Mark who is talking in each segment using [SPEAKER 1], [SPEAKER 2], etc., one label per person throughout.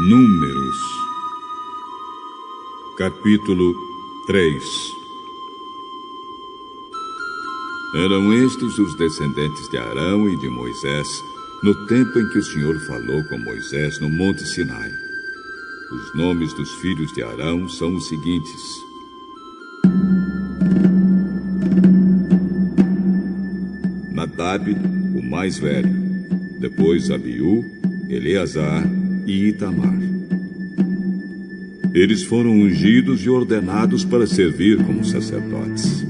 [SPEAKER 1] Números, capítulo 3. Eram estes os descendentes de Arão e de Moisés, no tempo em que o Senhor falou com Moisés no Monte Sinai. Os nomes dos filhos de Arão são os seguintes: Nadab, o mais velho, depois Abiú, Eleazar e Itamar. Eles foram ungidos e ordenados para servir como sacerdotes.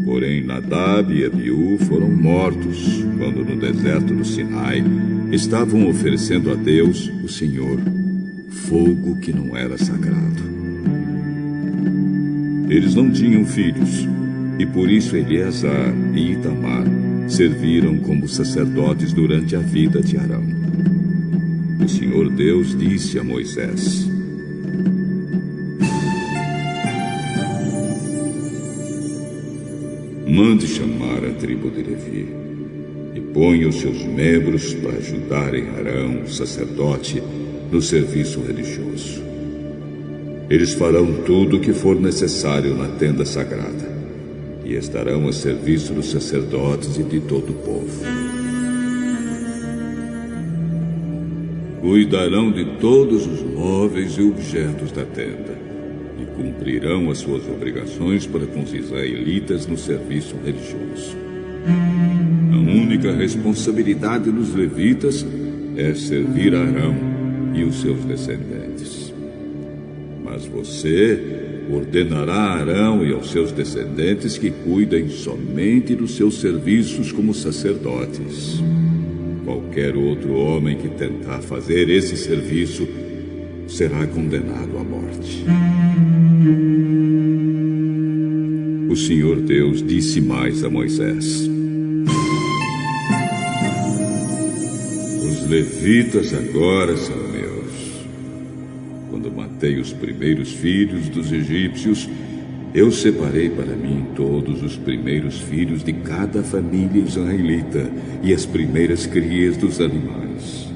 [SPEAKER 1] Porém, Nadab e Abiú foram mortos quando no deserto do Sinai estavam oferecendo a Deus, o Senhor, fogo que não era sagrado. Eles não tinham filhos, e por isso Eleazar e Itamar serviram como sacerdotes durante a vida de Arão. O Senhor Deus disse a Moisés: mande chamar a tribo de Levi e ponha os seus membros para ajudarem Arão, o sacerdote, no serviço religioso. Eles farão tudo o que for necessário na tenda sagrada e estarão a serviço dos sacerdotes e de todo o povo. Cuidarão de todos os móveis e objetos da tenda e cumprirão as suas obrigações para com os israelitas no serviço religioso. A única responsabilidade dos levitas é servir a Arão e os seus descendentes. Mas você ordenará a Arão e aos seus descendentes que cuidem somente dos seus serviços como sacerdotes. Qualquer outro homem que tentar fazer esse serviço será condenado à morte. O Senhor Deus disse mais a Moisés: os levitas agora são meus. Quando matei os primeiros filhos dos egípcios, eu separei para mim todos os primeiros filhos de cada família israelita e as primeiras crias dos animais.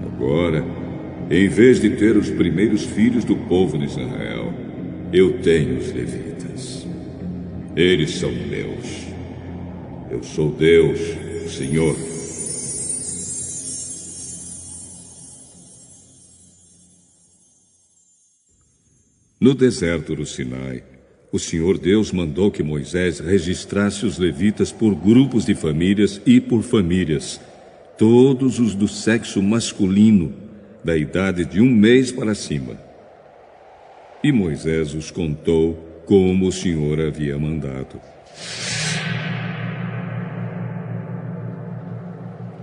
[SPEAKER 1] Agora, em vez de ter os primeiros filhos do povo de Israel, eu tenho os levitas. Eles são meus. Eu sou Deus, o Senhor. No deserto do Sinai, o Senhor Deus mandou que Moisés registrasse os levitas por grupos de famílias e por famílias, todos os do sexo masculino, da idade de 1 mês para cima. E Moisés os contou como o Senhor havia mandado.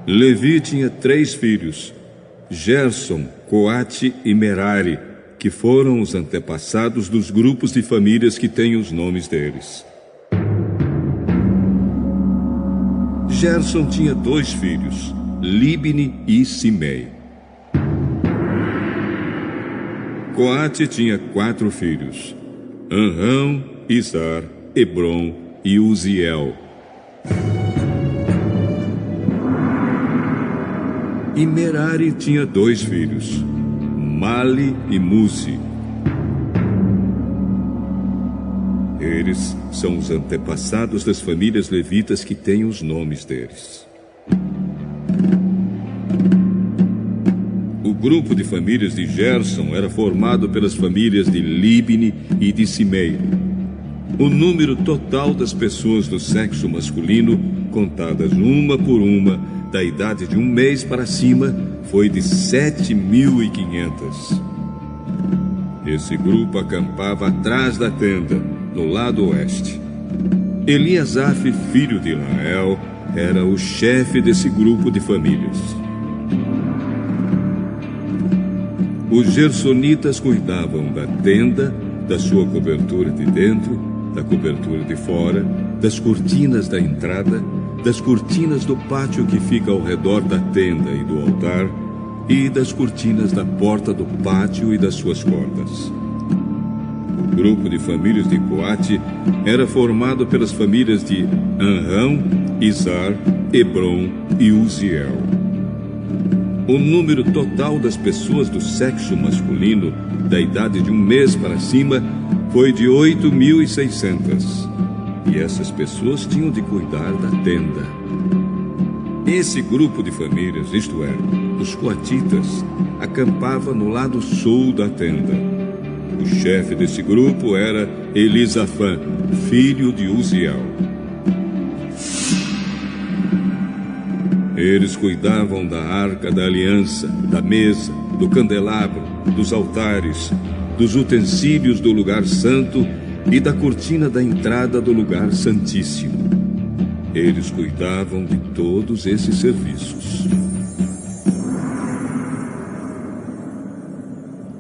[SPEAKER 1] Levi tinha 3 filhos, Gerson, Coate e Merari, que foram os antepassados dos grupos de famílias que têm os nomes deles. Gerson tinha 2 filhos, Libni e Simei. Coate tinha 4 filhos, Amram, Izar, Hebron e Uziel. E Merari tinha 2 filhos, Mali e Muzi. Eles são os antepassados das famílias levitas que têm os nomes deles. O grupo de famílias de Gerson era formado pelas famílias de Libni e de Simei. O número total das pessoas do sexo masculino, contadas uma por uma, da idade de 1 mês para cima, foi de 7.500. Esse grupo acampava atrás da tenda, no lado oeste. Eliasaf, filho de Lael, era o chefe desse grupo de famílias. Os gersonitas cuidavam da tenda, da sua cobertura de dentro, da cobertura de fora, das cortinas da entrada, das cortinas do pátio que fica ao redor da tenda e do altar, e das cortinas da porta do pátio e das suas cordas. O grupo de famílias de Coate era formado pelas famílias de Amram, Izar, Hebron e Uziel. O número total das pessoas do sexo masculino, da idade de 1 mês para cima, foi de 8.600. E essas pessoas tinham de cuidar da tenda. Esse grupo de famílias, isto é, os coatitas, acampava no lado sul da tenda. O chefe desse grupo era Elisafã, filho de Uziel. Eles cuidavam da arca da aliança, da mesa, do candelabro, dos altares, dos utensílios do lugar santo e da cortina da entrada do lugar santíssimo. Eles cuidavam de todos esses serviços.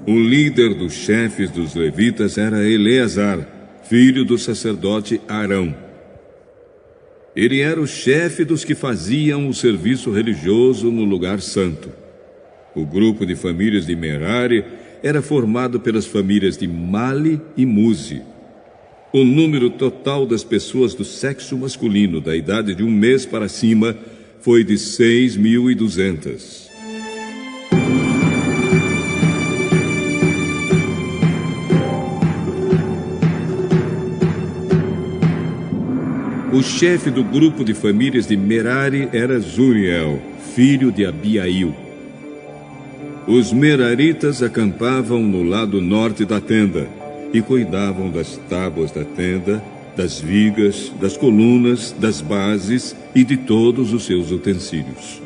[SPEAKER 1] O líder dos chefes dos levitas era Eleazar, filho do sacerdote Arão. Ele era o chefe dos que faziam o serviço religioso no lugar santo. O grupo de famílias de Merari era formado pelas famílias de Mali e Muzi. O número total das pessoas do sexo masculino, da idade de 1 mês para cima, foi de 6.200. O chefe do grupo de famílias de Merari era Zuriel, filho de Abiail. Os meraritas acampavam no lado norte da tenda e cuidavam das tábuas da tenda, das vigas, das colunas, das bases e de todos os seus utensílios.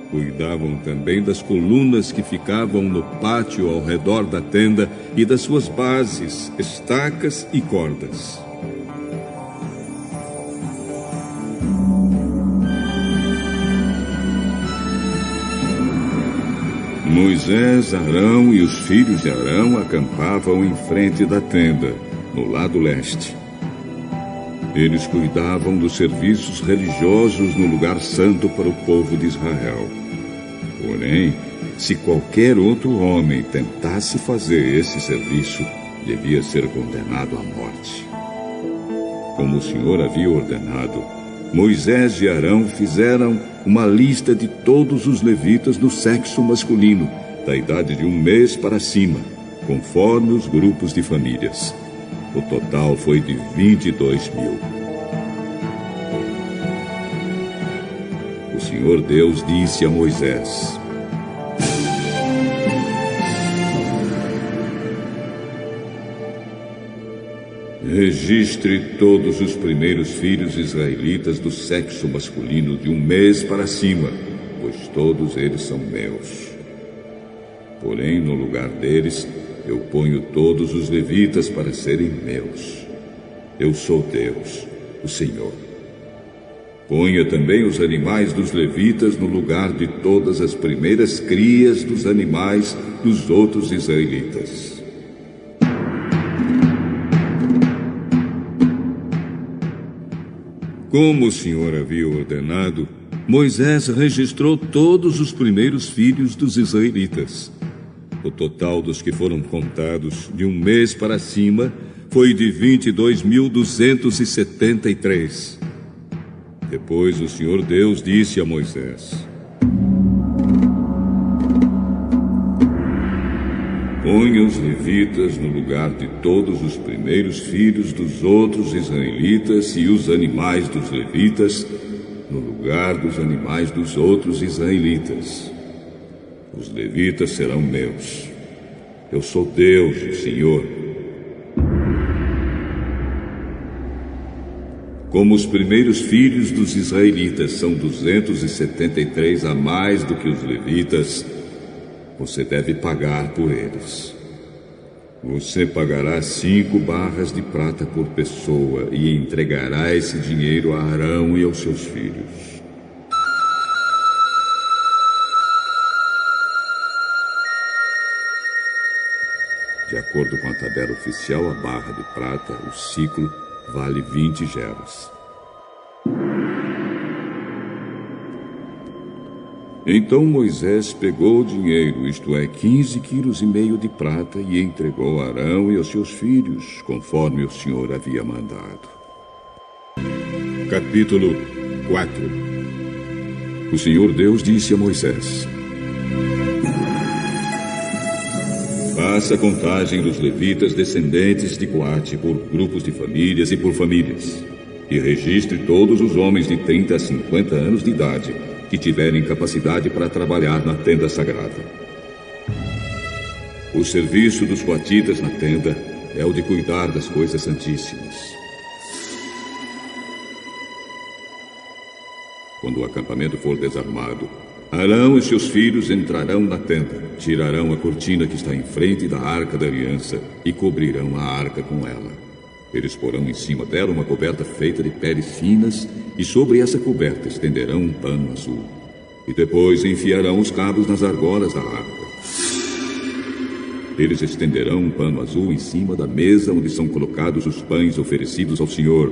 [SPEAKER 1] Cuidavam também das colunas que ficavam no pátio ao redor da tenda e das suas bases, estacas e cordas. Moisés, Arão e os filhos de Arão acampavam em frente da tenda, no lado leste. Eles cuidavam dos serviços religiosos no lugar santo para o povo de Israel. Porém, se qualquer outro homem tentasse fazer esse serviço, devia ser condenado à morte. Como o Senhor havia ordenado, Moisés e Arão fizeram uma lista de todos os levitas do sexo masculino, da idade de 1 mês para cima, conforme os grupos de famílias. O total foi de 22.000. O Senhor Deus disse a Moisés: registre todos os primeiros filhos israelitas do sexo masculino de 1 mês para cima, pois todos eles são meus. Porém, no lugar deles, eu ponho todos os levitas para serem meus. Eu sou Deus, o Senhor. Ponha também os animais dos levitas no lugar de todas as primeiras crias dos animais dos outros israelitas. Como o Senhor havia ordenado, Moisés registrou todos os primeiros filhos dos israelitas. O total dos que foram contados de 1 mês para cima foi de 22.273. Depois o Senhor Deus disse a Moisés: ponha os levitas no lugar de todos os primeiros filhos dos outros israelitas e os animais dos levitas no lugar dos animais dos outros israelitas. Os levitas serão meus. Eu sou Deus, o Senhor. Como os primeiros filhos dos israelitas são 273 a mais do que os levitas, você deve pagar por eles. Você pagará 5 barras de prata por pessoa e entregará esse dinheiro a Arão e aos seus filhos. De acordo com a tabela oficial, a barra de prata, o ciclo, vale 20 geras. Então Moisés pegou o dinheiro, isto é, 15,5 quilos de prata, e entregou a Arão e aos seus filhos, conforme o Senhor havia mandado. Capítulo 4. O Senhor Deus disse a Moisés: Faça a contagem dos levitas descendentes de Coate por grupos de famílias e por famílias. E registre todos os homens de 30 a 50 anos de idade que tiverem capacidade para trabalhar na tenda sagrada. O serviço dos coatitas na tenda é o de cuidar das coisas santíssimas. Quando o acampamento for desarmado, Arão e seus filhos entrarão na tenda, tirarão a cortina que está em frente da arca da aliança e cobrirão a arca com ela. Eles porão em cima dela uma coberta feita de peles finas e sobre essa coberta estenderão um pano azul. E depois enfiarão os cabos nas argolas da arca. Eles estenderão um pano azul em cima da mesa onde são colocados os pães oferecidos ao Senhor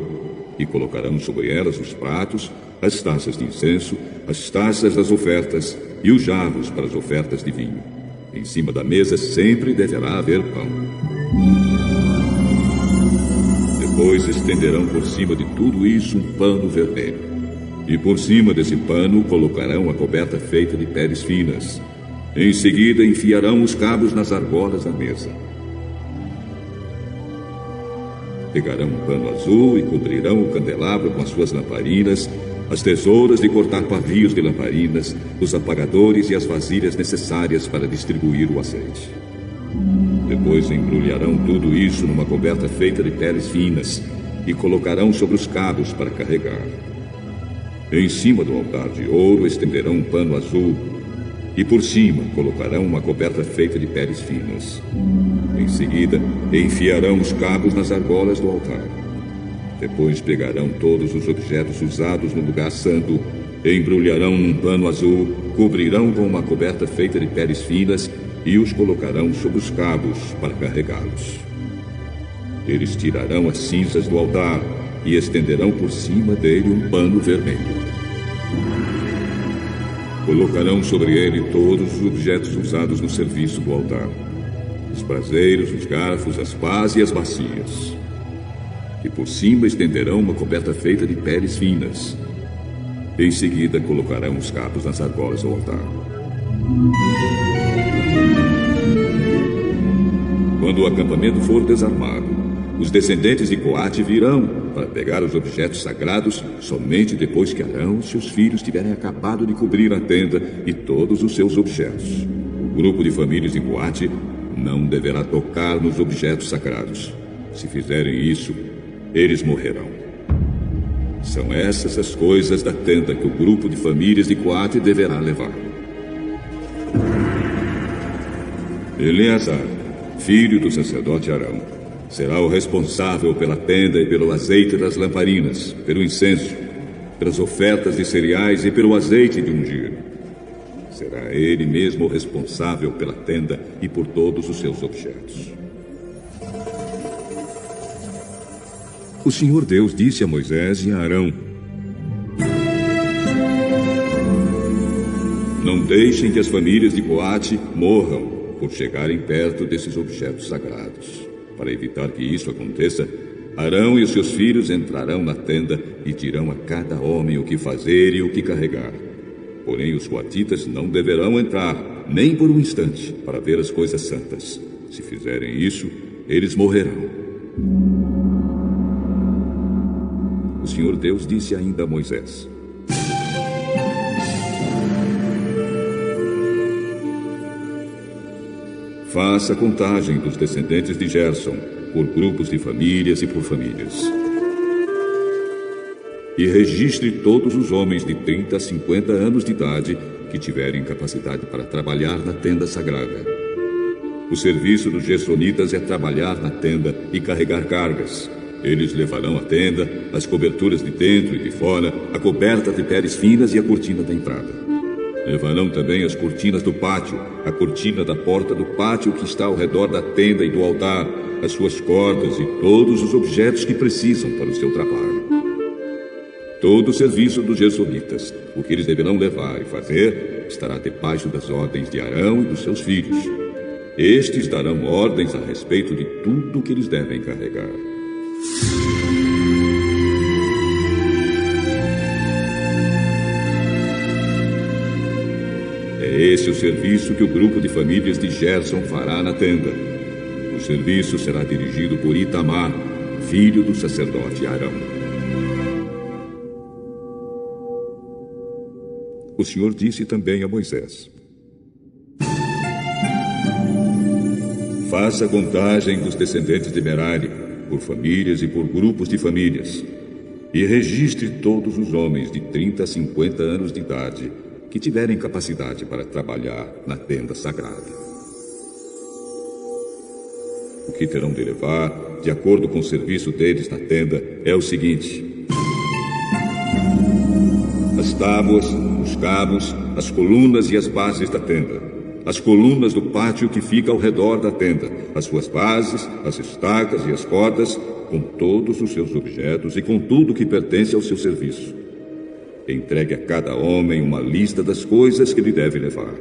[SPEAKER 1] e colocarão sobre elas os pratos, as taças de incenso, as taças das ofertas e os jarros para as ofertas de vinho. Em cima da mesa sempre deverá haver pão. Depois estenderão por cima de tudo isso um pano vermelho. E por cima desse pano colocarão a coberta feita de peles finas. Em seguida enfiarão os cabos nas argolas da mesa. Pegarão um pano azul e cobrirão o candelabro com as suas lamparinas, as tesouras de cortar pavios de lamparinas, os apagadores e as vasilhas necessárias para distribuir o azeite. Depois embrulharão tudo isso numa coberta feita de peles finas e colocarão sobre os cabos para carregar. Em cima do altar de ouro estenderão um pano azul e por cima colocarão uma coberta feita de peles finas. Em seguida, enfiarão os cabos nas argolas do altar. Depois pegarão todos os objetos usados no lugar santo, embrulharão num pano azul, cobrirão com uma coberta feita de peles finas e os colocarão sobre os cabos para carregá-los. Eles tirarão as cinzas do altar e estenderão por cima dele um pano vermelho. Colocarão sobre ele todos os objetos usados no serviço do altar: os braseiros, os garfos, as pás e as bacias. E por cima estenderão uma coberta feita de peles finas. Em seguida colocarão os cabos nas argolas do altar. Quando o acampamento for desarmado, os descendentes de Coate virão para pegar os objetos sagrados somente depois que Arão e seus filhos tiverem acabado de cobrir a tenda e todos os seus objetos. O grupo de famílias de Coate não deverá tocar nos objetos sagrados. Se fizerem isso, eles morrerão. São essas as coisas da tenda que o grupo de famílias de Coate deverá levar. Eleazar, filho do sacerdote Arão, será o responsável pela tenda e pelo azeite das lamparinas, pelo incenso, pelas ofertas de cereais e pelo azeite de ungir. Será ele mesmo o responsável pela tenda e por todos os seus objetos. O Senhor Deus disse a Moisés e a Arão: não deixem que as famílias de Coate morram por chegarem perto desses objetos sagrados. Para evitar que isso aconteça, Arão e os seus filhos entrarão na tenda e dirão a cada homem o que fazer e o que carregar. Porém, os coatitas não deverão entrar, nem por um instante, para ver as coisas santas. Se fizerem isso, eles morrerão. O Senhor Deus disse ainda a Moisés: faça a contagem dos descendentes de Gerson, por grupos de famílias e por famílias. E registre todos os homens de 30 a 50 anos de idade que tiverem capacidade para trabalhar na tenda sagrada. O serviço dos gersonitas é trabalhar na tenda e carregar cargas. Eles levarão a tenda, as coberturas de dentro e de fora, a coberta de peles finas e a cortina da entrada. Levarão também as cortinas do pátio, a cortina da porta do pátio que está ao redor da tenda e do altar, as suas cordas e todos os objetos que precisam para o seu trabalho. Todo o serviço dos gersonitas, o que eles deverão levar e fazer, estará debaixo das ordens de Arão e dos seus filhos. Estes darão ordens a respeito de tudo o que eles devem carregar. É esse o serviço que o grupo de famílias de Gerson fará na tenda. O serviço será dirigido por Itamar, filho do sacerdote Arão. O Senhor disse também a Moisés: faça a contagem dos descendentes de Merari, por famílias e por grupos de famílias, e registre todos os homens de 30 a 50 anos de idade que tiverem capacidade para trabalhar na tenda sagrada. O que terão de levar, de acordo com o serviço deles na tenda, é o seguinte: as tábuas, os cabos, as colunas e as bases da tenda, as colunas do pátio que fica ao redor da tenda, as suas bases, as estacas e as cordas, com todos os seus objetos e com tudo que pertence ao seu serviço. Entregue a cada homem uma lista das coisas que ele deve levar.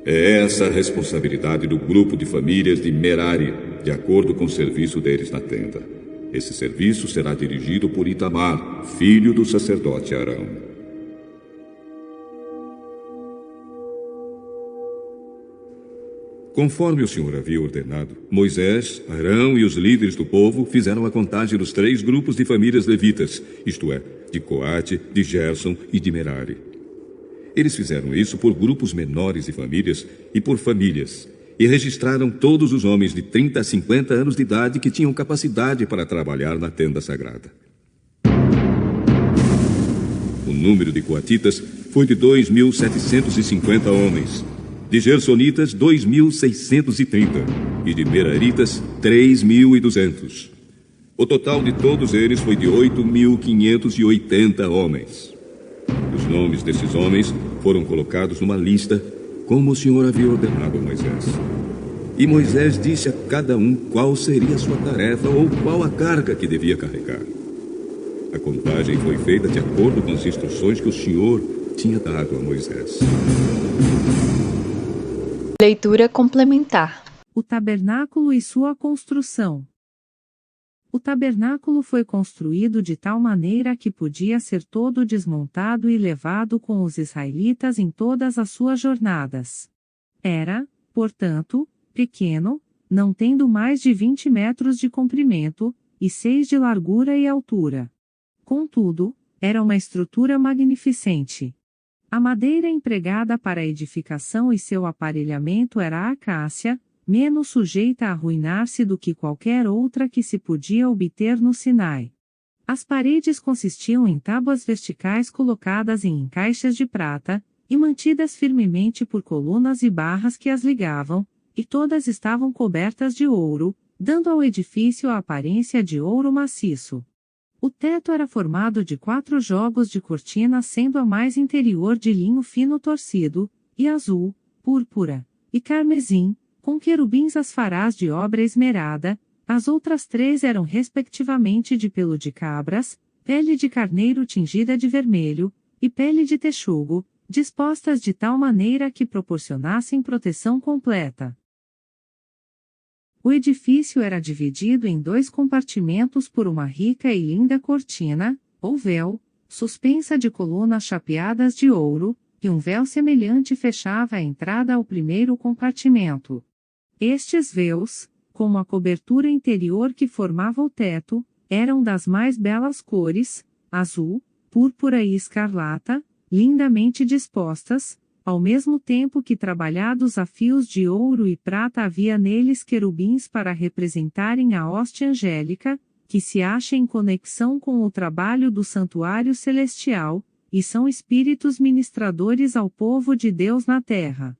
[SPEAKER 1] É essa a responsabilidade do grupo de famílias de Merari, de acordo com o serviço deles na tenda. Esse serviço será dirigido por Itamar, filho do sacerdote Arão. Conforme o Senhor havia ordenado, Moisés, Arão e os líderes do povo fizeram a contagem dos 3 grupos de famílias levitas, isto é, de Coate, de Gerson e de Merari. Eles fizeram isso por grupos menores de famílias e por famílias, e registraram todos os homens de 30 a 50 anos de idade que tinham capacidade para trabalhar na tenda sagrada. O número de coatitas foi de 2.750 homens, de gersonitas 2.630 e de meraritas 3.200. O total de todos eles foi de 8.580 homens. Os nomes desses homens foram colocados numa lista, como o Senhor havia ordenado a Moisés. E Moisés disse a cada um qual seria a sua tarefa ou qual a carga que devia carregar. A contagem foi feita de acordo com as instruções que o Senhor tinha dado a Moisés.
[SPEAKER 2] Leitura complementar.
[SPEAKER 3] O tabernáculo e sua construção. O tabernáculo foi construído de tal maneira que podia ser todo desmontado e levado com os israelitas em todas as suas jornadas. Era, portanto, pequeno, não tendo mais de 20 metros de comprimento, e 6 de largura e altura. Contudo, era uma estrutura magnificente. A madeira empregada para a edificação e seu aparelhamento era a acácia, menos sujeita a arruinar-se do que qualquer outra que se podia obter no Sinai. As paredes consistiam em tábuas verticais colocadas em encaixes de prata, e mantidas firmemente por colunas e barras que as ligavam, e todas estavam cobertas de ouro, dando ao edifício a aparência de ouro maciço. O teto era formado de 4 jogos de cortinas, sendo a mais interior de linho fino torcido, e azul, púrpura e carmesim, com querubins asfarás de obra esmerada. As outras 3 eram respectivamente de pelo de cabras, pele de carneiro tingida de vermelho, e pele de texugo, dispostas de tal maneira que proporcionassem proteção completa. O edifício era dividido em 2 compartimentos por uma rica e linda cortina, ou véu, suspensa de colunas chapeadas de ouro, e um véu semelhante fechava a entrada ao primeiro compartimento. Estes véus, como a cobertura interior que formava o teto, eram das mais belas cores, azul, púrpura e escarlata, lindamente dispostas, ao mesmo tempo que trabalhados a fios de ouro e prata havia neles querubins para representarem a hoste angélica, que se acha em conexão com o trabalho do santuário celestial, e são espíritos ministradores ao povo de Deus na terra.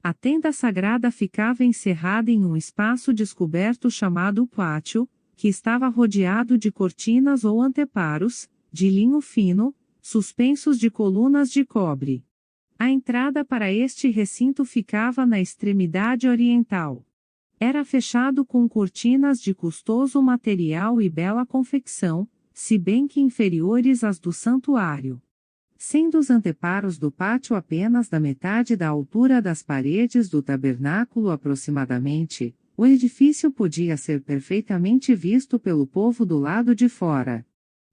[SPEAKER 3] A tenda sagrada ficava encerrada em um espaço descoberto chamado pátio, que estava rodeado de cortinas ou anteparos, de linho fino, suspensos de colunas de cobre. A entrada para este recinto ficava na extremidade oriental. Era fechado com cortinas de custoso material e bela confecção, se bem que inferiores às do santuário. Sendo os anteparos do pátio apenas da metade da altura das paredes do tabernáculo aproximadamente, o edifício podia ser perfeitamente visto pelo povo do lado de fora.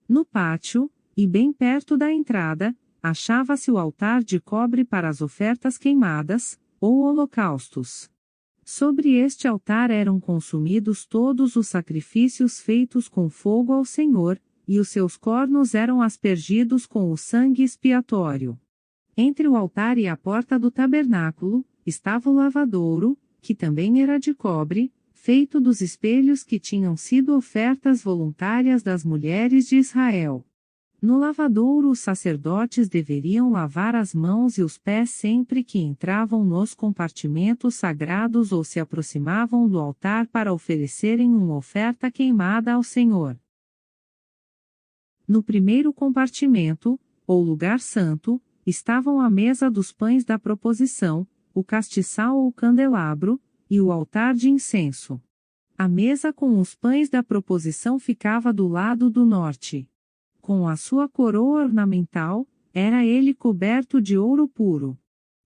[SPEAKER 3] No pátio, e bem perto da entrada, achava-se o altar de cobre para as ofertas queimadas, ou holocaustos. Sobre este altar eram consumidos todos os sacrifícios feitos com fogo ao Senhor, e os seus cornos eram aspergidos com o sangue expiatório. Entre o altar e a porta do tabernáculo, estava o lavadouro, que também era de cobre, feito dos espelhos que tinham sido ofertas voluntárias das mulheres de Israel. No lavadouro os sacerdotes deveriam lavar as mãos e os pés sempre que entravam nos compartimentos sagrados ou se aproximavam do altar para oferecerem uma oferta queimada ao Senhor. No primeiro compartimento, ou lugar santo, estavam a mesa dos pães da proposição, o castiçal ou candelabro, e o altar de incenso. A mesa com os pães da proposição ficava do lado do norte. Com a sua coroa ornamental, era ele coberto de ouro puro.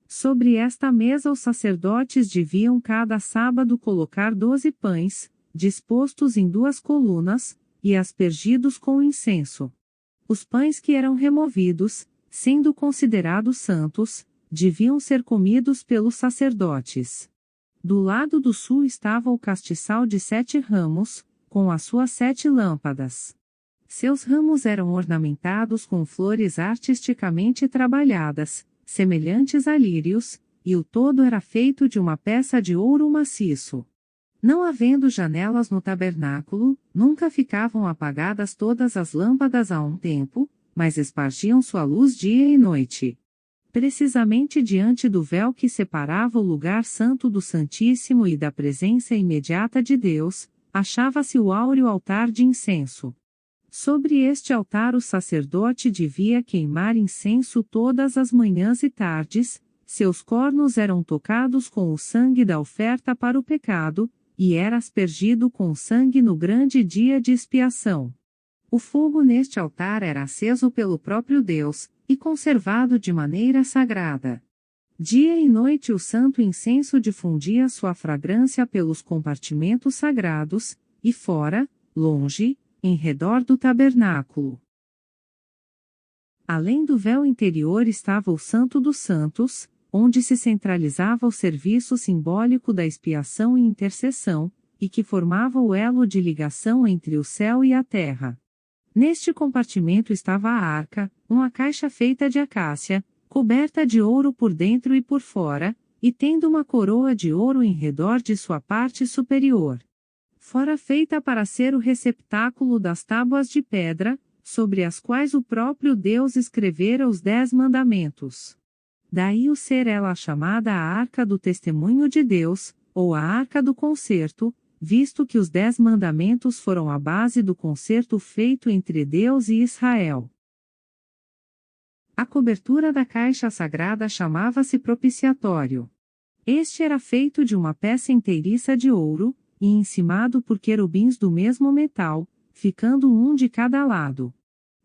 [SPEAKER 3] Sobre esta mesa os sacerdotes deviam cada sábado colocar 12 pães, dispostos em 2 colunas, e aspergidos com incenso. Os pães que eram removidos, sendo considerados santos, deviam ser comidos pelos sacerdotes. Do lado do sul estava o castiçal de 7 ramos, com as suas 7 lâmpadas. Seus ramos eram ornamentados com flores artisticamente trabalhadas, semelhantes a lírios, e o todo era feito de uma peça de ouro maciço. Não havendo janelas no tabernáculo, nunca ficavam apagadas todas as lâmpadas a um tempo, mas espargiam sua luz dia e noite. Precisamente diante do véu que separava o lugar santo do Santíssimo e da presença imediata de Deus, achava-se o áureo altar de incenso. Sobre este altar o sacerdote devia queimar incenso todas as manhãs e tardes, seus cornos eram tocados com o sangue da oferta para o pecado, e era aspergido com sangue no grande dia de expiação. O fogo neste altar era aceso pelo próprio Deus, e conservado de maneira sagrada. Dia e noite o santo incenso difundia sua fragrância pelos compartimentos sagrados, e fora, longe, em redor do tabernáculo. Além do véu interior estava o Santo dos Santos, onde se centralizava o serviço simbólico da expiação e intercessão, e que formava o elo de ligação entre o céu e a terra. Neste compartimento estava a arca, uma caixa feita de acácia, coberta de ouro por dentro e por fora, e tendo uma coroa de ouro em redor de sua parte superior. Fora feita para ser o receptáculo das tábuas de pedra, sobre as quais o próprio Deus escrevera os 10 mandamentos. Daí o ser ela chamada a Arca do Testemunho de Deus, ou a Arca do Concerto, visto que os 10 mandamentos foram a base do concerto feito entre Deus e Israel. A cobertura da caixa sagrada chamava-se propiciatório. Este era feito de uma peça inteiriça de ouro, e encimado por querubins do mesmo metal, ficando um de cada lado.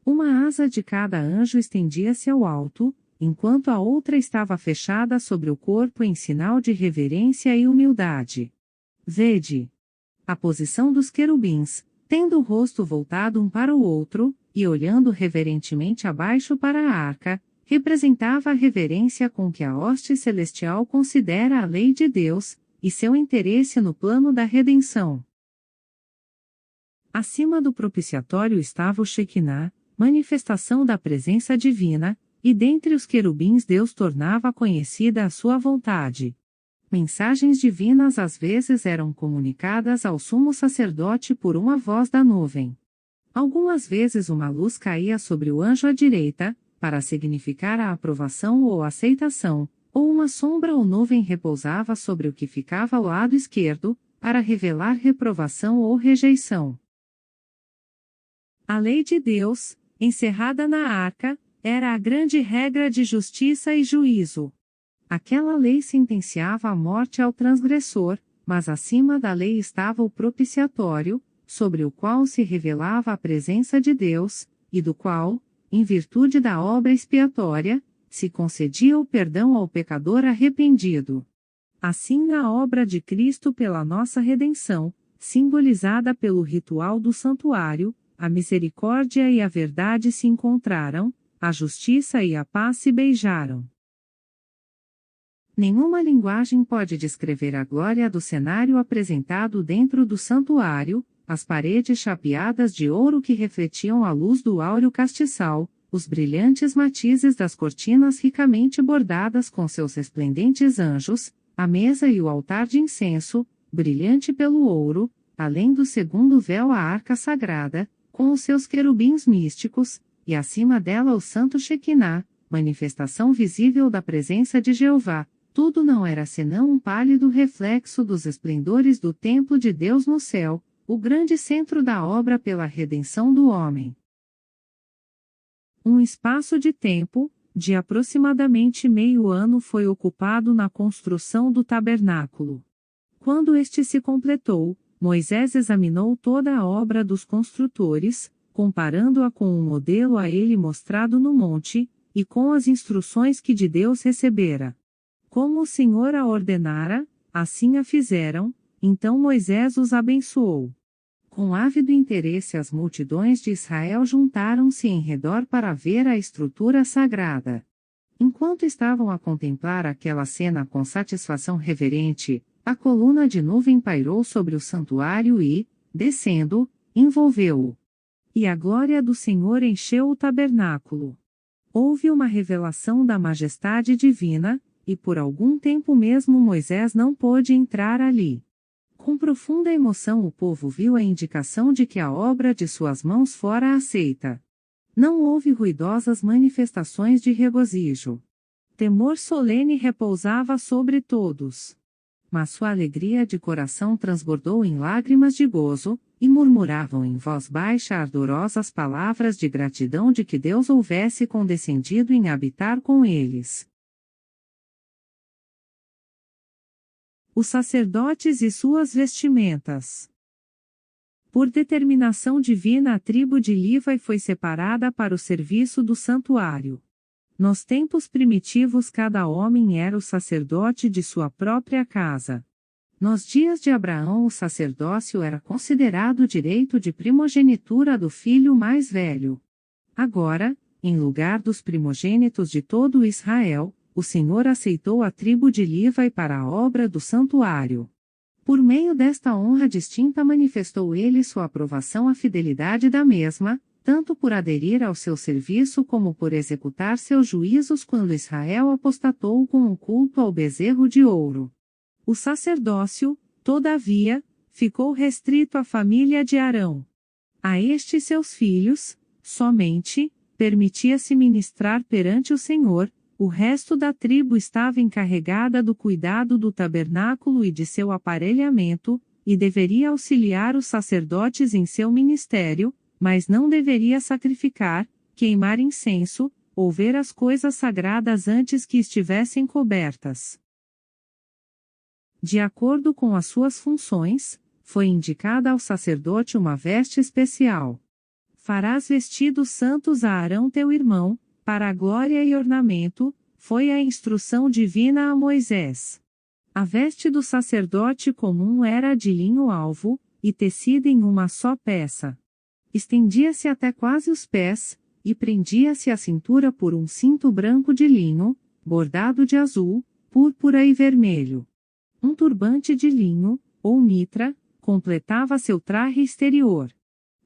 [SPEAKER 3] Uma asa de cada anjo estendia-se ao alto, enquanto a outra estava fechada sobre o corpo em sinal de reverência e humildade. Vede a posição dos querubins, tendo o rosto voltado um para o outro, e olhando reverentemente abaixo para a arca, representava a reverência com que a hoste celestial considera a lei de Deus, e seu interesse no plano da redenção. Acima do propiciatório estava o Shekinah, manifestação da presença divina, e dentre os querubins Deus tornava conhecida a sua vontade. Mensagens divinas às vezes eram comunicadas ao sumo sacerdote por uma voz da nuvem. Algumas vezes uma luz caía sobre o anjo à direita, para significar a aprovação ou aceitação, ou uma sombra ou nuvem repousava sobre o que ficava ao lado esquerdo, para revelar reprovação ou rejeição. A lei de Deus, encerrada na arca, era a grande regra de justiça e juízo. Aquela lei sentenciava a morte ao transgressor, mas acima da lei estava o propiciatório, sobre o qual se revelava a presença de Deus, e do qual, em virtude da obra expiatória, se concedia o perdão ao pecador arrependido. Assim na obra de Cristo pela nossa redenção, simbolizada pelo ritual do santuário, a misericórdia e a verdade se encontraram, a justiça e a paz se beijaram. Nenhuma linguagem pode descrever a glória do cenário apresentado dentro do santuário, as paredes chapeadas de ouro que refletiam a luz do áureo castiçal, os brilhantes matizes das cortinas ricamente bordadas com seus resplendentes anjos, a mesa e o altar de incenso, brilhante pelo ouro, além do segundo véu a arca sagrada, com os seus querubins místicos, e acima dela o santo Shequiná, manifestação visível da presença de Jeová. Tudo não era senão um pálido reflexo dos esplendores do templo de Deus no céu, o grande centro da obra pela redenção do homem. Um espaço de tempo, de aproximadamente meio ano, foi ocupado na construção do tabernáculo. Quando este se completou, Moisés examinou toda a obra dos construtores, comparando-a com o modelo a ele mostrado no monte, e com as instruções que de Deus recebera. Como o Senhor a ordenara, assim a fizeram, então Moisés os abençoou. Com ávido interesse as multidões de Israel juntaram-se em redor para ver a estrutura sagrada. Enquanto estavam a contemplar aquela cena com satisfação reverente, a coluna de nuvem pairou sobre o santuário e, descendo, envolveu-o. E a glória do Senhor encheu o tabernáculo. Houve uma revelação da majestade divina, e por algum tempo mesmo Moisés não pôde entrar ali. Com profunda emoção o povo viu a indicação de que a obra de suas mãos fora aceita. Não houve ruidosas manifestações de regozijo. Temor solene repousava sobre todos. Mas sua alegria de coração transbordou em lágrimas de gozo, e murmuravam em voz baixa ardorosas palavras de gratidão de que Deus houvesse condescendido em habitar com eles. Os sacerdotes e suas vestimentas. Por determinação divina, a tribo de Levi foi separada para o serviço do santuário. Nos tempos primitivos, cada homem era o sacerdote de sua própria casa. Nos dias de Abraão, o sacerdócio era considerado direito de primogenitura do filho mais velho. Agora, em lugar dos primogênitos de todo Israel, o Senhor aceitou a tribo de Levi para a obra do santuário. Por meio desta honra distinta manifestou ele sua aprovação à fidelidade da mesma, tanto por aderir ao seu serviço como por executar seus juízos quando Israel apostatou com o culto ao bezerro de ouro. O sacerdócio, todavia, ficou restrito à família de Arão. A estes seus filhos, somente, permitia-se ministrar perante o Senhor. O resto da tribo estava encarregada do cuidado do tabernáculo e de seu aparelhamento, e deveria auxiliar os sacerdotes em seu ministério, mas não deveria sacrificar, queimar incenso, ou ver as coisas sagradas antes que estivessem cobertas. De acordo com as suas funções, foi indicada ao sacerdote uma veste especial. Farás vestidos santos a Arão teu irmão, para a glória e ornamento, foi a instrução divina a Moisés. A veste do sacerdote comum era de linho alvo, e tecida em uma só peça. Estendia-se até quase os pés, e prendia-se à cintura por um cinto branco de linho, bordado de azul, púrpura e vermelho. Um turbante de linho, ou mitra, completava seu traje exterior.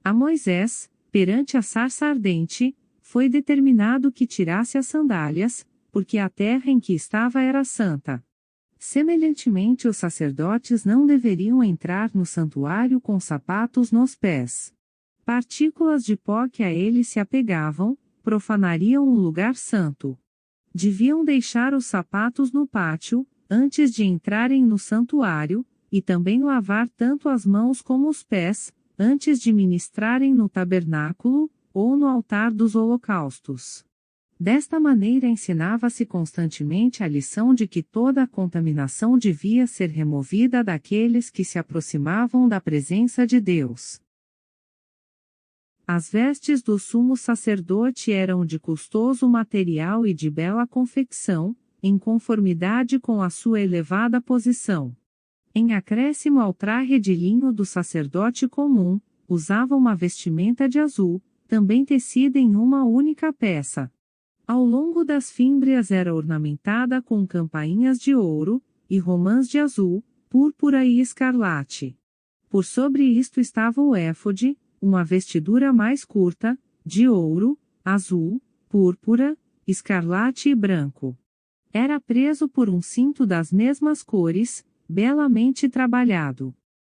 [SPEAKER 3] A Moisés, perante a sarça ardente, foi determinado que tirasse as sandálias, porque a terra em que estava era santa. Semelhantemente, os sacerdotes não deveriam entrar no santuário com sapatos nos pés. Partículas de pó que a ele se apegavam, profanariam o lugar santo. Deviam deixar os sapatos no pátio, antes de entrarem no santuário, e também lavar tanto as mãos como os pés, antes de ministrarem no tabernáculo, ou no altar dos holocaustos. Desta maneira ensinava-se constantemente a lição de que toda a contaminação devia ser removida daqueles que se aproximavam da presença de Deus. As vestes do sumo sacerdote eram de custoso material e de bela confecção, em conformidade com a sua elevada posição. Em acréscimo ao traje de linho do sacerdote comum, usava uma vestimenta de azul, também tecida em uma única peça. Ao longo das fímbrias era ornamentada com campainhas de ouro, e romãs de azul, púrpura e escarlate. Por sobre isto estava o éfode, uma vestidura mais curta, de ouro, azul, púrpura, escarlate e branco. Era preso por um cinto das mesmas cores, belamente trabalhado.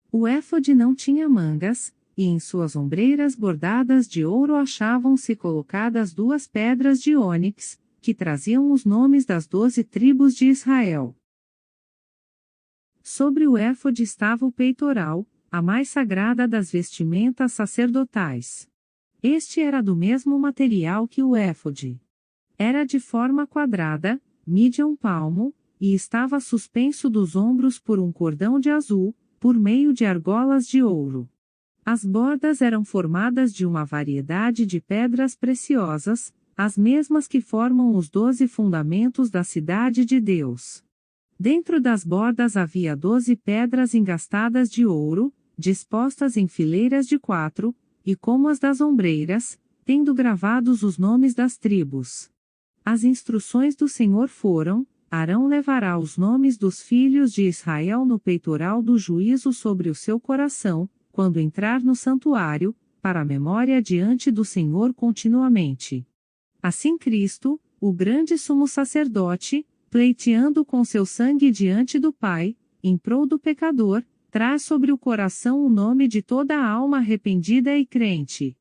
[SPEAKER 3] O éfode não tinha mangas, e em suas ombreiras bordadas de ouro achavam-se colocadas 2 pedras de ônix, que traziam os nomes das 12 tribos de Israel. Sobre o éfode estava o peitoral, a mais sagrada das vestimentas sacerdotais. Este era do mesmo material que o éfode. Era de forma quadrada, mídia um palmo, e estava suspenso dos ombros por um cordão de azul, por meio de argolas de ouro. As bordas eram formadas de uma variedade de pedras preciosas, as mesmas que formam os 12 fundamentos da cidade de Deus. Dentro das bordas havia 12 pedras engastadas de ouro, dispostas em fileiras de 4, e como as das ombreiras, tendo gravados os nomes das tribos. As instruções do Senhor foram: Arão levará os nomes dos filhos de Israel no peitoral do juízo sobre o seu coração, quando entrar no santuário, para a memória diante do Senhor continuamente. Assim Cristo, o grande sumo sacerdote, pleiteando com seu sangue diante do Pai, em prol do pecador, traz sobre o coração o nome de toda a alma arrependida e crente.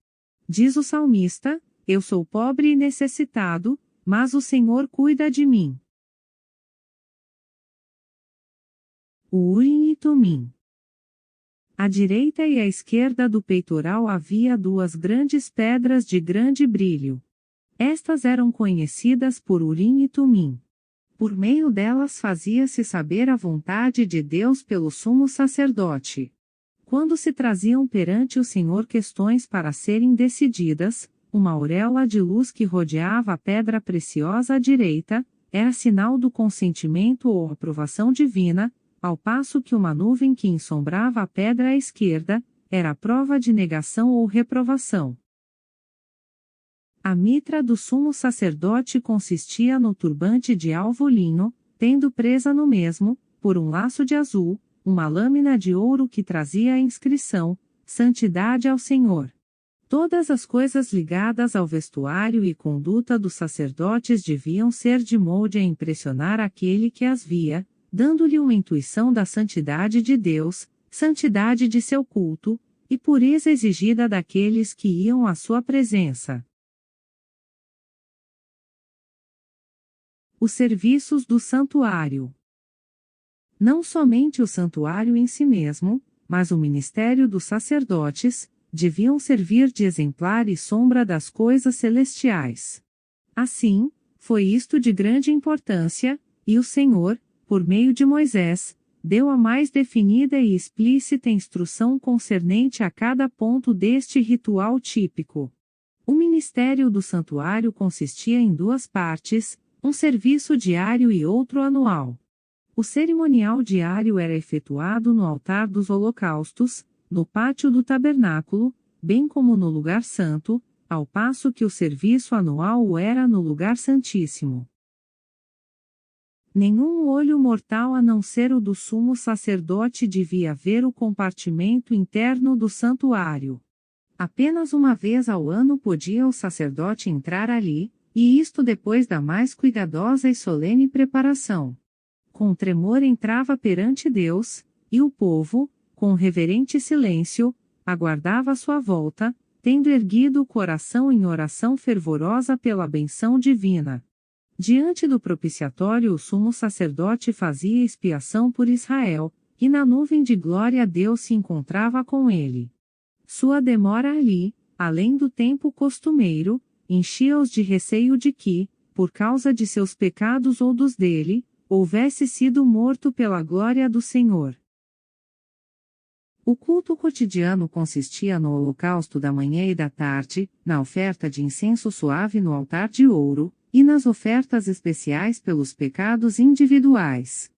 [SPEAKER 3] Diz o salmista: Eu sou pobre e necessitado, mas o Senhor cuida de mim. O Urim e Tumim. À direita e à esquerda do peitoral havia 2 grandes pedras de grande brilho. Estas eram conhecidas por Urim e Tumim. Por meio delas fazia-se saber a vontade de Deus pelo sumo sacerdote. Quando se traziam perante o Senhor questões para serem decididas, uma auréola de luz que rodeava a pedra preciosa à direita, era sinal do consentimento ou aprovação divina, ao passo que uma nuvem que ensombrava a pedra à esquerda, era prova de negação ou reprovação. A mitra do sumo sacerdote consistia no turbante de alvo linho, tendo presa no mesmo, por um laço de azul, uma lâmina de ouro que trazia a inscrição: Santidade ao Senhor. Todas as coisas ligadas ao vestuário e conduta dos sacerdotes deviam ser de molde a impressionar aquele que as via, dando-lhe uma intuição da santidade de Deus, santidade de seu culto, e pureza exigida daqueles que iam à sua presença. Os serviços do santuário. Não somente o santuário em si mesmo, mas o ministério dos sacerdotes, deviam servir de exemplar e sombra das coisas celestiais. Assim, foi isto de grande importância, e o Senhor, por meio de Moisés, deu a mais definida e explícita instrução concernente a cada ponto deste ritual típico. O ministério do santuário consistia em 2 partes, um serviço diário e outro anual. O cerimonial diário era efetuado no altar dos holocaustos, no pátio do tabernáculo, bem como no lugar santo, ao passo que o serviço anual o era no lugar santíssimo. Nenhum olho mortal a não ser o do sumo sacerdote devia ver o compartimento interno do santuário. Apenas uma vez ao ano podia o sacerdote entrar ali, e isto depois da mais cuidadosa e solene preparação. Com tremor entrava perante Deus, e o povo, com reverente silêncio, aguardava sua volta, tendo erguido o coração em oração fervorosa pela benção divina. Diante do propiciatório o sumo sacerdote fazia expiação por Israel, e na nuvem de glória Deus se encontrava com ele. Sua demora ali, além do tempo costumeiro, enchia-os de receio de que, por causa de seus pecados ou dos dele, houvesse sido morto pela glória do Senhor. O culto cotidiano consistia no holocausto da manhã e da tarde, na oferta de incenso suave no altar de ouro, e nas ofertas especiais pelos pecados individuais.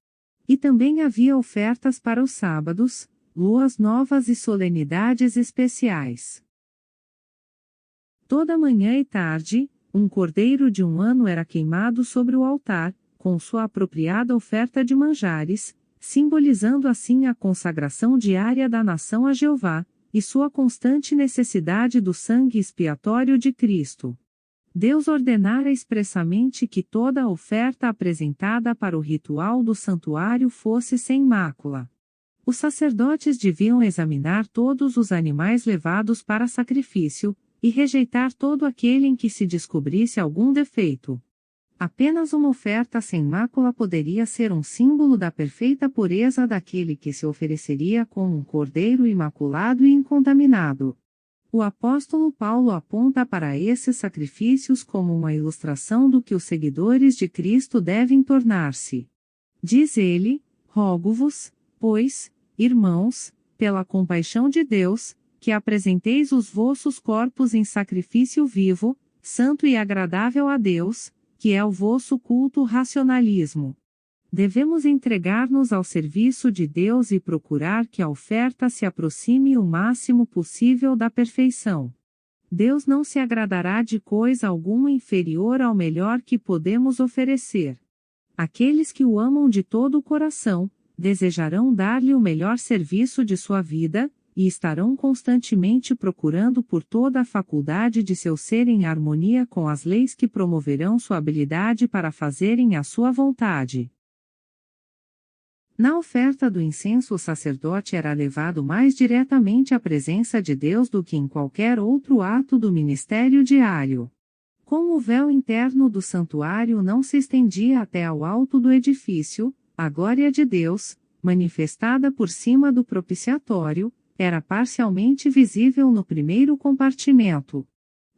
[SPEAKER 3] E também havia ofertas para os sábados, luas novas e solenidades especiais. Toda manhã e tarde, Um cordeiro de 1 ano era queimado sobre o altar, com sua apropriada oferta de manjares, simbolizando assim a consagração diária da nação a Jeová, e sua constante necessidade do sangue expiatório de Cristo. Deus ordenara expressamente que toda a oferta apresentada para o ritual do santuário fosse sem mácula. Os sacerdotes deviam examinar todos os animais levados para sacrifício, e rejeitar todo aquele em que se descobrisse algum defeito. Apenas uma oferta sem mácula poderia ser um símbolo da perfeita pureza daquele que se ofereceria como um cordeiro imaculado e incontaminado. O apóstolo Paulo aponta para esses sacrifícios como uma ilustração do que os seguidores de Cristo devem tornar-se. Diz ele: rogo-vos, pois, irmãos, pela compaixão de Deus, que apresenteis os vossos corpos em sacrifício vivo, santo e agradável a Deus, que é o vosso culto racionalismo. Devemos entregar-nos ao serviço de Deus e procurar que a oferta se aproxime o máximo possível da perfeição. Deus não se agradará de coisa alguma inferior ao melhor que podemos oferecer. Aqueles que o amam de todo o coração, desejarão dar-lhe o melhor serviço de sua vida, e estarão constantemente procurando por toda a faculdade de seu ser em harmonia com as leis que promoverão sua habilidade para fazerem a sua vontade. Na oferta do incenso, o sacerdote era levado mais diretamente à presença de Deus do que em qualquer outro ato do ministério diário. Como o véu interno do santuário não se estendia até ao alto do edifício, a glória de Deus, manifestada por cima do propiciatório, era parcialmente visível no primeiro compartimento.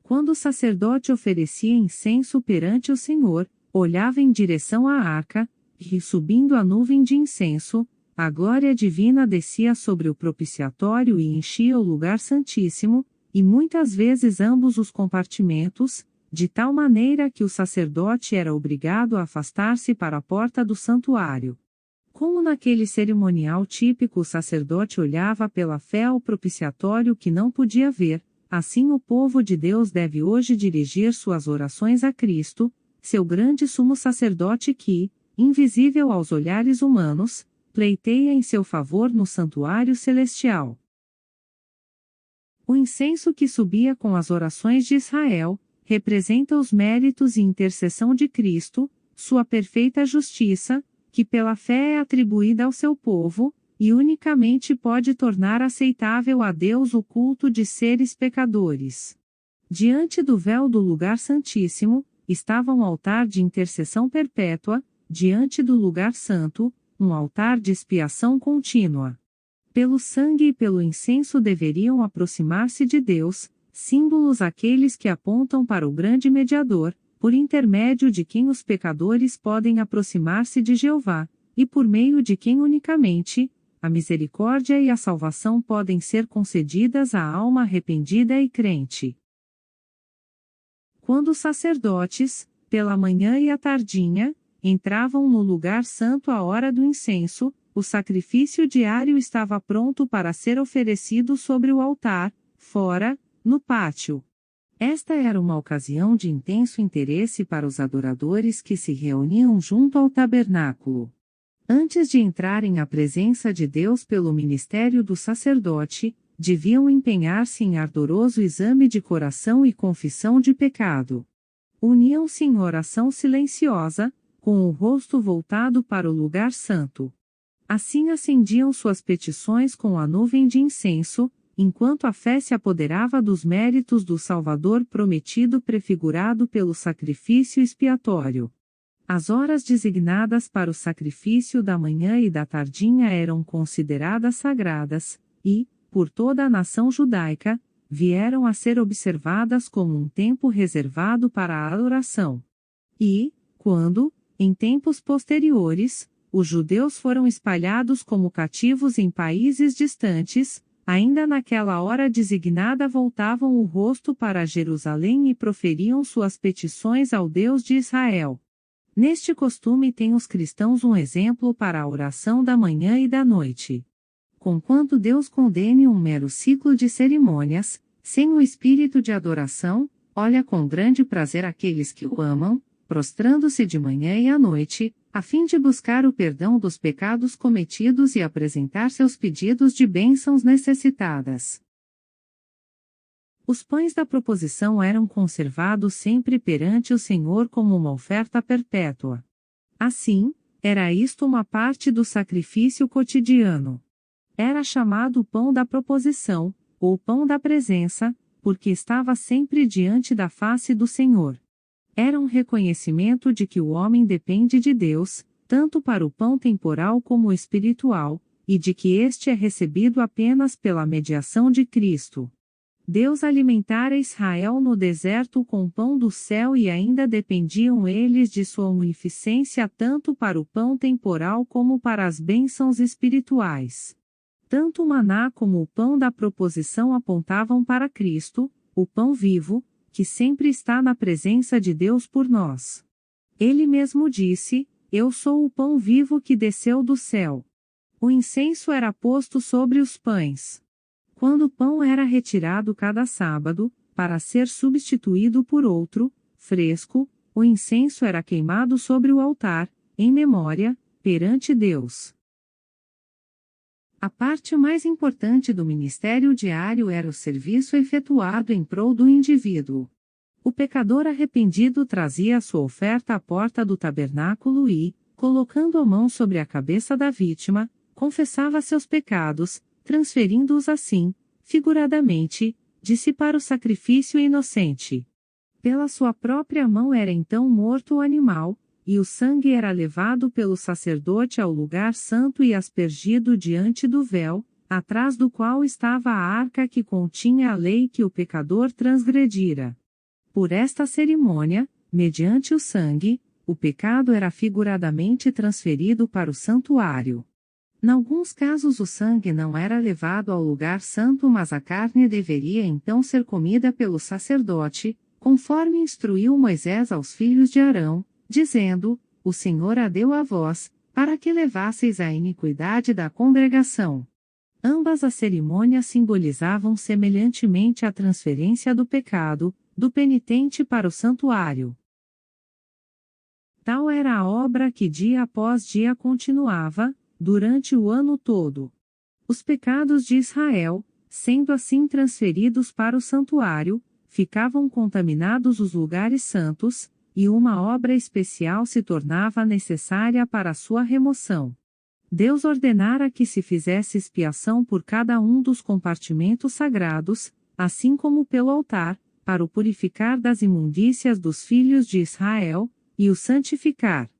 [SPEAKER 3] Quando o sacerdote oferecia incenso perante o Senhor, olhava em direção à arca, e subindo a nuvem de incenso, a glória divina descia sobre o propiciatório e enchia o lugar santíssimo, e muitas vezes ambos os compartimentos, de tal maneira que o sacerdote era obrigado a afastar-se para a porta do santuário. Como naquele cerimonial típico o sacerdote olhava pela fé ao propiciatório que não podia ver, assim o povo de Deus deve hoje dirigir suas orações a Cristo, seu grande sumo sacerdote que, invisível aos olhares humanos, pleiteia em seu favor no santuário celestial. O incenso que subia com as orações de Israel, representa os méritos e intercessão de Cristo, sua perfeita justiça, que pela fé é atribuída ao seu povo, e unicamente pode tornar aceitável a Deus o culto de seres pecadores. Diante do véu do lugar santíssimo, estava um altar de intercessão perpétua, diante do lugar santo, um altar de expiação contínua. Pelo sangue e pelo incenso deveriam aproximar-se de Deus, símbolos aqueles que apontam para o grande mediador, por intermédio de quem os pecadores podem aproximar-se de Jeová, e por meio de quem unicamente, a misericórdia e a salvação podem ser concedidas à alma arrependida e crente. Quando os sacerdotes, pela manhã e à tardinha, entravam no lugar santo à hora do incenso, o sacrifício diário estava pronto para ser oferecido sobre o altar, fora, no pátio. Esta era uma ocasião de intenso interesse para os adoradores que se reuniam junto ao tabernáculo. Antes de entrarem à presença de Deus pelo ministério do sacerdote, deviam empenhar-se em ardoroso exame de coração e confissão de pecado. Uniam-se em oração silenciosa, com o rosto voltado para o lugar santo. Assim acendiam suas petições com a nuvem de incenso, enquanto a fé se apoderava dos méritos do Salvador prometido prefigurado pelo sacrifício expiatório. As horas designadas para o sacrifício da manhã e da tardinha eram consideradas sagradas, e, por toda a nação judaica, vieram a ser observadas como um tempo reservado para a adoração. E, quando, em tempos posteriores, os judeus foram espalhados como cativos em países distantes, ainda naquela hora designada voltavam o rosto para Jerusalém e proferiam suas petições ao Deus de Israel. Neste costume têm os cristãos um exemplo para a oração da manhã e da noite. Conquanto Deus condene um mero ciclo de cerimônias, sem o espírito de adoração, olha com grande prazer aqueles que o amam, prostrando-se de manhã e à noite, a fim de buscar o perdão dos pecados cometidos e apresentar seus pedidos de bênçãos necessitadas. Os pães da proposição eram conservados sempre perante o Senhor como uma oferta perpétua. Assim, era isto uma parte do sacrifício cotidiano. Era chamado o pão da proposição, ou pão da presença, porque estava sempre diante da face do Senhor. Era um reconhecimento de que o homem depende de Deus, tanto para o pão temporal como o espiritual, e de que este é recebido apenas pela mediação de Cristo. Deus alimentara Israel no deserto com pão do céu e ainda dependiam eles de sua munificência tanto para o pão temporal como para as bênçãos espirituais. Tanto o maná como o pão da proposição apontavam para Cristo, o pão vivo, que sempre está na presença de Deus por nós. Ele mesmo disse: Eu sou o pão vivo que desceu do céu. O incenso era posto sobre os pães. Quando o pão era retirado cada sábado, para ser substituído por outro, fresco, o incenso era queimado sobre o altar, em memória, perante Deus. A parte mais importante do ministério diário era o serviço efetuado em prol do indivíduo. O pecador arrependido trazia a sua oferta à porta do tabernáculo e, colocando a mão sobre a cabeça da vítima, confessava seus pecados, transferindo-os assim, figuradamente, de si para o sacrifício inocente. Pela sua própria mão era então morto o animal, e o sangue era levado pelo sacerdote ao lugar santo e aspergido diante do véu, atrás do qual estava a arca que continha a lei que o pecador transgredira. Por esta cerimônia, mediante o sangue, o pecado era figuradamente transferido para o santuário. Em alguns casos o sangue não era levado ao lugar santo, mas a carne deveria então ser comida pelo sacerdote, conforme instruiu Moisés aos filhos de Arão, dizendo: O Senhor a deu a vós, para que levasseis a iniquidade da congregação. Ambas as cerimônias simbolizavam semelhantemente a transferência do pecado, do penitente para o santuário. Tal era a obra que dia após dia continuava, durante o ano todo. Os pecados de Israel, sendo assim transferidos para o santuário, ficavam contaminados os lugares santos, e uma obra especial se tornava necessária para a sua remoção. Deus ordenara que se fizesse expiação por cada um dos compartimentos sagrados, assim como pelo altar, para o purificar das imundícias dos filhos de Israel, e o santificar.